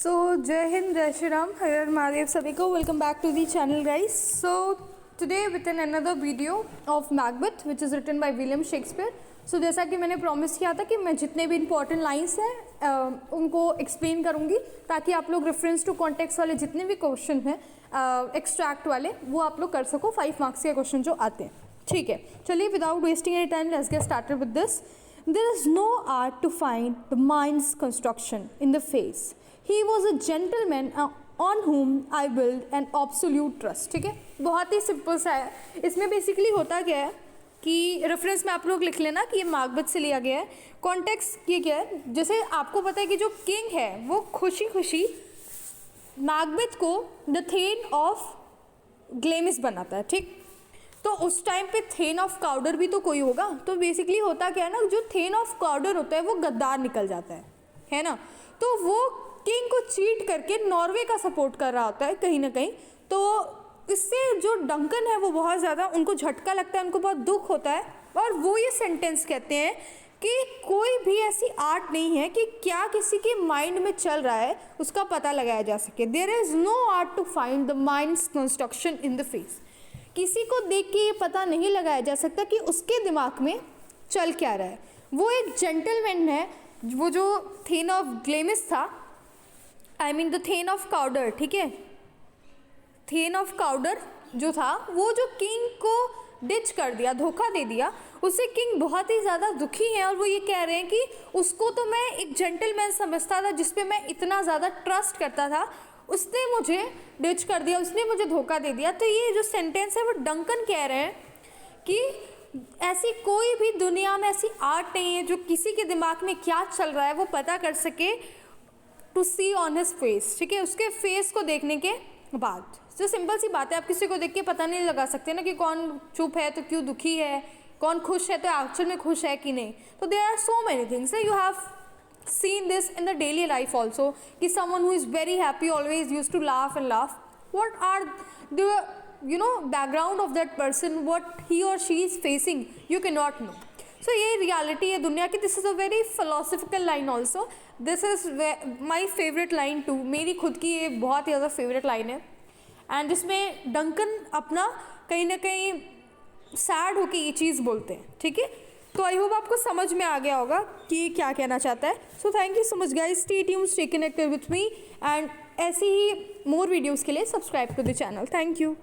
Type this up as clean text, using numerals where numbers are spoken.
सो जय हिंद, जय श्री राम, हर हर महादेव सभी को। Welcome back to the channel guys. So today with an another video of Macbeth which is written by William Shakespeare. सो जैसा कि मैंने प्रॉमिस किया था कि मैं जितने भी इंपॉर्टेंट लाइंस हैं उनको एक्सप्लेन करूंगी ताकि आप लोग रेफरेंस टू कॉन्टेक्स्ट वाले जितने भी क्वेश्चन हैं एक्सट्रैक्ट वाले वो आप लोग कर सको। 5 मार्क्स के क्वेश्चन जो आते हैं, ठीक है। चलिए without wasting any time let's get started with this. There is no art to find the mind's construction in the face. He was a gentleman on whom I built an absolute trust. ठीक है, बहुत ही simple सा है। इसमें basically होता क्या है कि रेफरेंस में आप लोग लिख लेना कि ये मैकबेथ से लिया गया है। कॉन्टेक्स्ट ये क्या है, जैसे आपको पता है कि जो किंग है वो खुशी खुशी मैकबेथ को द थेन ऑफ ग्लेमिस बनाता है, ठीक। तो उस टाइम पे थेन ऑफ काउडर भी तो कोई होगा। तो बेसिकली होता क्या है ना, जो थेन ऑफ काउडर होता है वो गद्दार निकल जाता है ना। तो वो किंग को चीट करके नॉर्वे का सपोर्ट कर रहा होता है कहीं ना कहीं। तो इससे जो डंकन है वो बहुत ज़्यादा उनको झटका लगता है, उनको बहुत दुख होता है। और वो ये सेंटेंस कहते हैं कि कोई भी ऐसी आर्ट नहीं है कि क्या किसी के माइंड में चल रहा है उसका पता लगाया जा सके। There is no art to find the mind's construction in the face. किसी को देख के ये पता नहीं लगाया जा सकता कि उसके दिमाग में चल क्या रहा है। वो एक जेंटलमैन है, वो जो थेन ऑफ ग्लेमिस था, I mean the thane of Cawdor, ठीक है। थेन ऑफ काउडर जो था वो जो किंग को डिच कर दिया, धोखा दे दिया, उससे किंग बहुत ही ज़्यादा दुखी है। और वो ये कह रहे हैं कि उसको तो मैं एक जेंटलमैन समझता था जिस पे मैं इतना ज़्यादा ट्रस्ट करता था, उसने मुझे डिच कर दिया, उसने मुझे धोखा दे दिया। तो ये जो सेंटेंस है वो डंकन कह रहे हैं कि ऐसी कोई भी दुनिया में ऐसी आर्ट नहीं है जो किसी के दिमाग में क्या चल रहा है वो पता कर सके, to see on his face, ठीक है, उसके फेस को देखने के बाद। जो सिंपल सी बात है, आप किसी को देख के पता नहीं लगा सकते ना कि कौन चुप है तो क्यों दुखी है, कौन खुश है तो एक्चुअल में खुश है कि नहीं। तो there are so many things, you have seen this in the daily life also कि someone who is very happy always used to laugh and laugh. What are the background of that person, what he or she is facing, you cannot know. So ये reality है दुनिया की। This is a very philosophical line also. This is my favorite line too. मेरी खुद की ये बहुत ही ज़्यादा favorite line है। एंड जिसमें डंकन अपना कहीं ना कहीं सैड होके ये चीज़ बोलते हैं, ठीक है। तो आई होप आपको समझ में आ गया होगा कि क्या कहना चाहता है। So thank you so much guys, stay tuned, stay connected with me, and ऐसी ही मोर वीडियोज़ के लिए subscribe to the channel. Thank you.